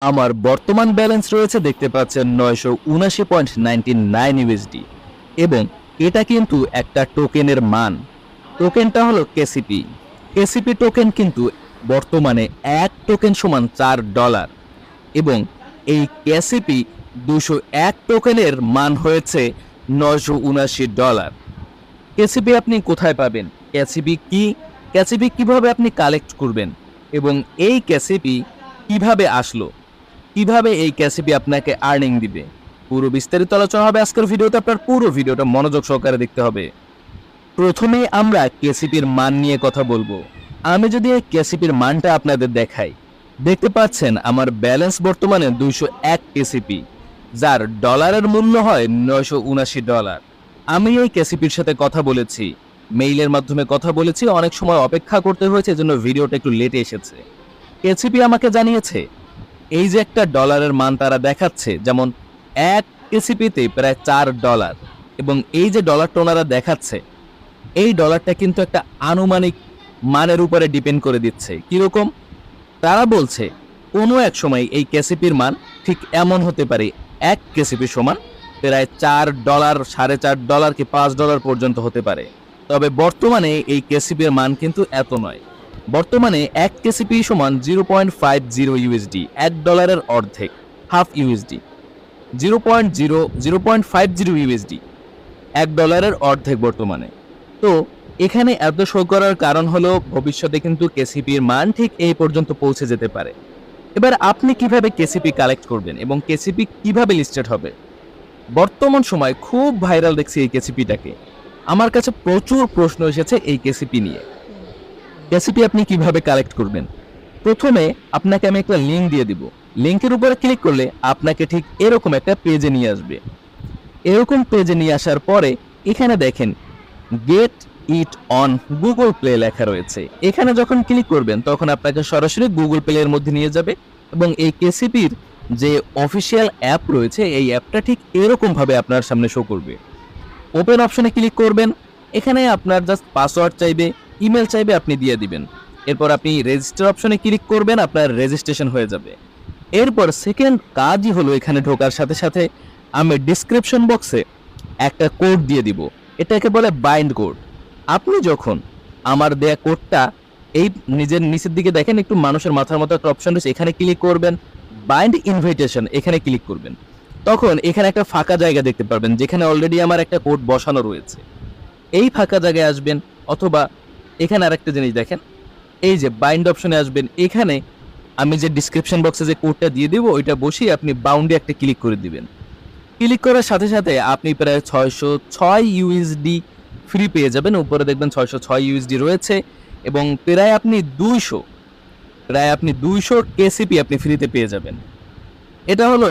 আমার বর্তমান ব্যালেন্স রয়েছে দেখতে পাচ্ছেন 979.99 ইউএসডি এবং এটা কিন্তু একটা টোকেনের মান। টোকেনটা হলো কেসিপি। কেসিপি টোকেন কিন্তু বর্তমানে এক টোকেন সমান $4 এবং এই কেসিপি 201 টোকেনের মান হয়েছে $979। কেসিপি আপনি কোথায় পাবেন, কেসিপি কি, কেসিপি কিভাবে আপনি কালেক্ট করবেন এবং এই কেসিপি কিভাবে আসলো, কিভাবে এই কেসিপি আপনাকে আর্নিং দিবে, পুরো বিস্তারিত আলোচনা হবে আজকের ভিডিওতে। আপনার পুরো ভিডিওটা মনোযোগ সহকারে দেখতে হবে। প্রথমে আমরা কেসিপির মান নিয়ে কথা বলবো। আমি যদি এই কেসিপির মানটা আপনাদের দেখাই, দেখতে পাচ্ছেন আমার ব্যালেন্স বর্তমানে 201 কেসিপি, যার ডলারের মূল্য হয় $979। আমি এই কেসিপির সাথে কথা বলেছি, মেইলের মাধ্যমে কথা বলেছি, অনেক সময় অপেক্ষা করতে হয়েছে, এজন্য ভিডিওটা একটু লেটে এসেছে। কেসিপি আমাকে জানিয়েছে এই যে একটা ডলারের মান তারা দেখাচ্ছে, যেমন এক কেসিপিতে প্রায় $4 এবং এই যে ডলারটা ওনারা দেখাচ্ছে, এই ডলারটা কিন্তু একটা আনুমানিক মানের উপরে ডিপেন্ড করে দিচ্ছে। কিরকম? তারা বলছে কোনো এক সময় এই কেসিপির মান ঠিক এমন হতে পারে, এক কেসিপি সমান প্রায় $4, $4.5 কি $5 পর্যন্ত হতে পারে। তবে বর্তমানে এই কেসিপির মান কিন্তু এত নয়। বর্তমানে এক কেসিপি সমান 0.50 ইউএসডি, $1 অর্ধেক, হাফ ইউএসডি, 0.50 ইউএসডি, $1 অর্ধেক বর্তমানে। তো এখানে এত শো করার কারণ হলো ভবিষ্যতে কিন্তু কেসিপির মান ঠিক এই পর্যন্ত পৌঁছে যেতে পারে। এবার আপনি কিভাবে কেসিপি কালেক্ট করবেন এবং কেসিপি কিভাবে লিস্টেড হবে? বর্তমান সময় খুব ভাইরাল দেখছি এই কেসিপিটাকে। আমার কাছে প্রচুর প্রশ্ন এসেছে এই কেসিপি নিয়ে। কেসিপি আপনি কিভাবে কালেক্ট করবেন? প্রথমে আপনাকে আমি একটা লিঙ্ক দিয়ে দিব। লিঙ্কের উপরে ক্লিক করলে আপনাকে ঠিক এরকম একটা পেজে নিয়ে আসবে। এরকম পেজে নিয়ে আসার পরে এখানে দেখেন get it on Google play লেখা রয়েছে। এখানে যখন ক্লিক করবেন তখন আপনাকে সরাসরি গুগল প্লে এর মধ্যে নিয়ে যাবে এবং এই কেসিপির যে অফিসিয়াল অ্যাপ রয়েছে এই অ্যাপটা ঠিক এরকম ভাবে আপনার সামনে শো করবে। ওপেন অপশনে ক্লিক করবেন, এখানে আপনার জাস্ট পাসওয়ার্ড চাইবে, ইমেল চাইবে, আপনি দিয়ে দিবেন। এরপর আপনি রেজিস্টার অপশনে ক্লিক করবেন, আপনার রেজিস্ট্রেশন হয়ে যাবে। এরপর সেকেন্ড কাজই হলো এখানে ঢোকার সাথে সাথে আমি ডিসক্রিপশন বক্সে একটা কোড দিয়ে দিব, এটাকে বলে বাইন্ড কোড। আপনি যখন আমার দেয়া কোডটা এই নিজের নিচের দিকে দেখেন একটু মানুষের মাথার মতো একটা অপশন রয়েছে, এখানে ক্লিক করবেন, বাইন্ড ইনভিটেশন এখানে ক্লিক করবেন। তখন এখানে একটা ফাঁকা জায়গা দেখতে পারবেন যেখানে অলরেডি আমার একটা কোড বসানো রয়েছে। এই ফাঁকা জায়গায় আসবেন, অথবা এখানে আরেকটা জিনিস দেখেন, এই যে বাইন্ড অপশনে আসবেন, এখানে আমি যে ডিসক্রিপশন বক্সে যে কোডটা দিয়ে দিব ওইটা বসিয়ে আপনি বাউন্ডে একটা ক্লিক করে দিবেন। ক্লিক করার সাথে সাথে আপনি প্রায় 606 ইউএসডি ফ্রি পেয়ে যাবেন। উপরে দেখবেন 606 ইউএসডি রয়েছে এবং প্রায় আপনি 200 কেসিপি আপনি ফ্রিতে পেয়ে যাবেন। এটা হলো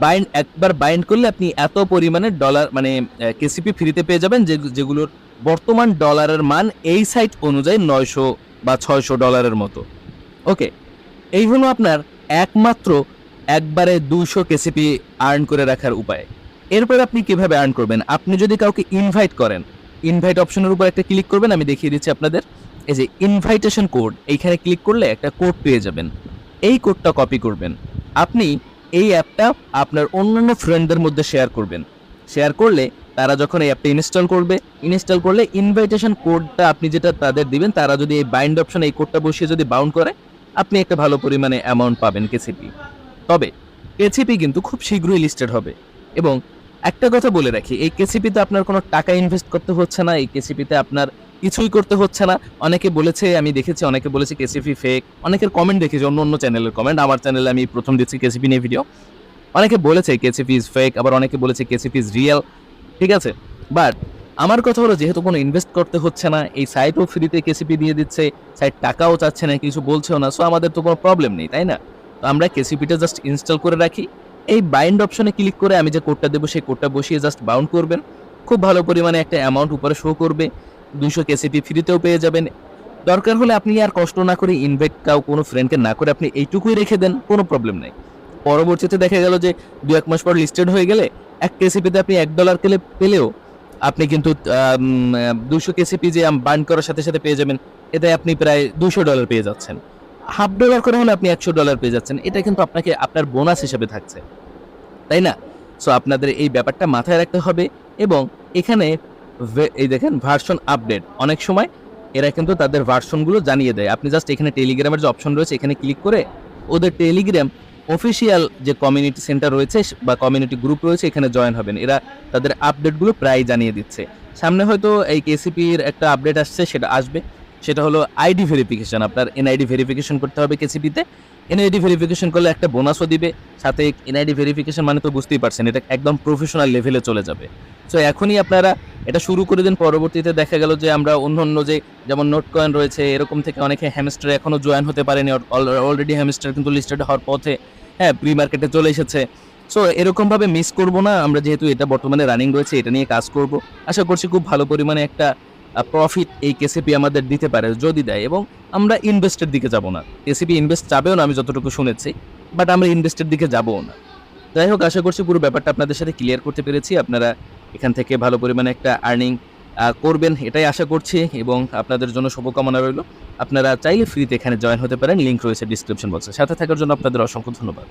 বাইন্ড, একবার বাইন্ড করলে আপনি এত পরিমাণে ডলার মানে কেসিপি ফ্রিতে পেয়ে যাবেন, যেগুলোর বর্তমান ডলারের মান এই সাইট অনুযায়ী 900 বা $600 মতো। ওকে, এই হলো আপনার একমাত্র একবারে 200 কেসিপি আর্ন করে রাখার উপায়। এরপর আপনি কিভাবে আর্ন করবেন? আপনি যদি কাউকে ইনভাইট করেন, ইনভাইট অপশনের উপর একটা ক্লিক করবেন, আমি দেখিয়ে দিচ্ছি আপনাদের। এই যে ইনভাইটেশন কোড, এইখানে ক্লিক করলে একটা কোড পেয়ে যাবেন। এই কোডটা কপি করবেন, আপনি এই অ্যাপটা আপনার অন্যান্য ফ্রেন্ডদের মধ্যে শেয়ার করবেন। শেয়ার করলে তারা যখন এই অ্যাপটা ইনস্টল করলে ইনভাইটেশন কোডটা আপনি যেটা তাদের দিবেন, তারা যদি এই বাইন্ড অপশনে এই কোডটা বসিয়ে যদি বাউন্ড করে, আপনি একটা ভালো পরিমাণে অ্যামাউন্ট পাবেন কেসিপি। তবে কেসিপি কিন্তু খুব শীঘ্রই লিস্টেড হবে। এবং একটা কথা বলে রাখি, এই কেসিপিতে আপনার কোনো টাকা ইনভেস্ট করতে হচ্ছে না, এই কেসিপিতে আপনার কিছুই করতে হচ্ছে না। অনেকে বলেছে, আমি দেখেছি অনেকে বলেছে কেসিপি ফেক, অনেকের কমেন্ট দেখেছি, অন্য চ্যানেলের কমেন্ট, আমার চ্যানেলে আমি প্রথম দিচ্ছি কেসিপি নিয়ে ভিডিও। অনেকে বলেছে কেসিপি ইজ ফেক, আবার অনেকে বলেছে কেসিপি ইজ রিয়েল, ঠিক আছে। বাট আমার কথা হলো, যেহেতু কোনো ইনভেস্ট করতে হচ্ছে না, এই সাইটও ফ্রিতে কেসিপি দিয়ে দিচ্ছে, সাইট টাকাও চাচ্ছে না, কিছু বলছেও না, সো আমাদের তো কোনো প্রবলেম নেই, তাই না? তো আমরা কেসিপিটা জাস্ট ইনস্টল করে রাখি, এই বাইন্ড অপশনে ক্লিক করে আমি যে কোডটা দেবো সেই কোডটা বসিয়ে জাস্ট বাউন্ড করবেন। খুব ভালো পরিমাণে একটা অ্যামাউন্ট উপরে শো করবে, 200 কেসিপি ফ্রিতেও পেয়ে যাবেন। দরকার হলে আপনি আর কষ্ট না করে ইনভাইট কোনো ফ্রেন্ডকে না করে আপনি এইটুকুই রেখে দেন, কোনো প্রবলেম নেই। পরবর্তীতে দেখা গেল যে 2-1 মাস পর লিস্টেড হয়ে গেলে এক কেসিপিতে আপনি $1 পেলেও আপনি কিন্তু 200 কেসিপি যে বার্ন করার সাথে সাথে পেয়ে যাবেন, এতে আপনি প্রায় $200 পেয়ে যাচ্ছেন। $0.5 করে হলে আপনি $100 পেয়ে যাচ্ছেন। এটা কিন্তু আপনাকে আপনার বোনাস হিসেবে থাকছে, তাই না? সো আপনাদের এই ব্যাপারটা মাথায় রাখতে হবে। এবং এখানে এই দেখেন ভার্সন আপডেট, অনেক সময় এরা কিন্তু তাদের ভার্সনগুলো জানিয়ে দেয়। আপনি জাস্ট এখানে টেলিগ্রামের যে অপশন রয়েছে এখানে ক্লিক করে ওদের টেলিগ্রাম অফিসিয়াল যে কমিউনিটি সেন্টার রয়েছে বা কমিউনিটি গ্রুপ রয়েছে এখানে জয়েন হবেন। এরা তাদের আপডেটগুলো প্রায় জানিয়ে দিচ্ছে। সামনে হয়তো এই কেসিপির একটা আপডেট আসছে, সেটা আসবে। সেটা হলো আইডি ভেরিফিকেশন। আপনার এনআইডি ভেরিফিকেশন করতে হবে কেসিপিতে। এনআইডি ভেরিফিকেশন করলে একটা বোনাসও দিবে, সাথে এনআইডি ভেরিফিকেশন মানে তো বুঝতেই পারছেন এটা একদম প্রফেশনাল লেভেলে চলে যাবে। সো এখনই আপনারা এটা শুরু করে দিন। পরবর্তীতে দেখা গেল যে আমরা অন্য যে যেমন নোট কয়েন রয়েছে এরকম থেকে অনেকে হ্যামস্টার এখনও জয়েন হতে পারেনি, অলরেডি হ্যামস্টার কিন্তু লিস্টেড হওয়ার পথে, হ্যাঁ, প্রি মার্কেটে চলে এসেছে। সো এরকমভাবে মিস করব না আমরা, যেহেতু এটা বর্তমানে রানিং রয়েছে, এটা নিয়ে কাজ করব। আশা করছি খুব ভালো পরিমাণে একটা প্রফিট এই কেসিপি আমাদের দিতে পারে যদি দেয়, এবং আমরা ইনভেস্টের দিকে যাব না। কেসিপি ইনভেস্ট চাবেও না আমি যতটুকু শুনেছি, বাট আমরা ইনভেস্টের দিকে যাবও না। যাই হোক, আশা করছি পুরো ব্যাপারটা আপনাদের সাথে ক্লিয়ার করতে পেরেছি। আপনারা এখান থেকে ভালো পরিমাণে একটা আর্নিং করবেন এটাই আশা করছি, এবং আপনাদের জন্য শুভকামনা রইল। আপনারা চাইলে ফ্রিতে এখানে জয়েন হতে পারেন, লিঙ্ক রয়েছে ডিসক্রিপশন বক্সে। সাথে থাকার জন্য আপনাদের অসংখ্য ধন্যবাদ।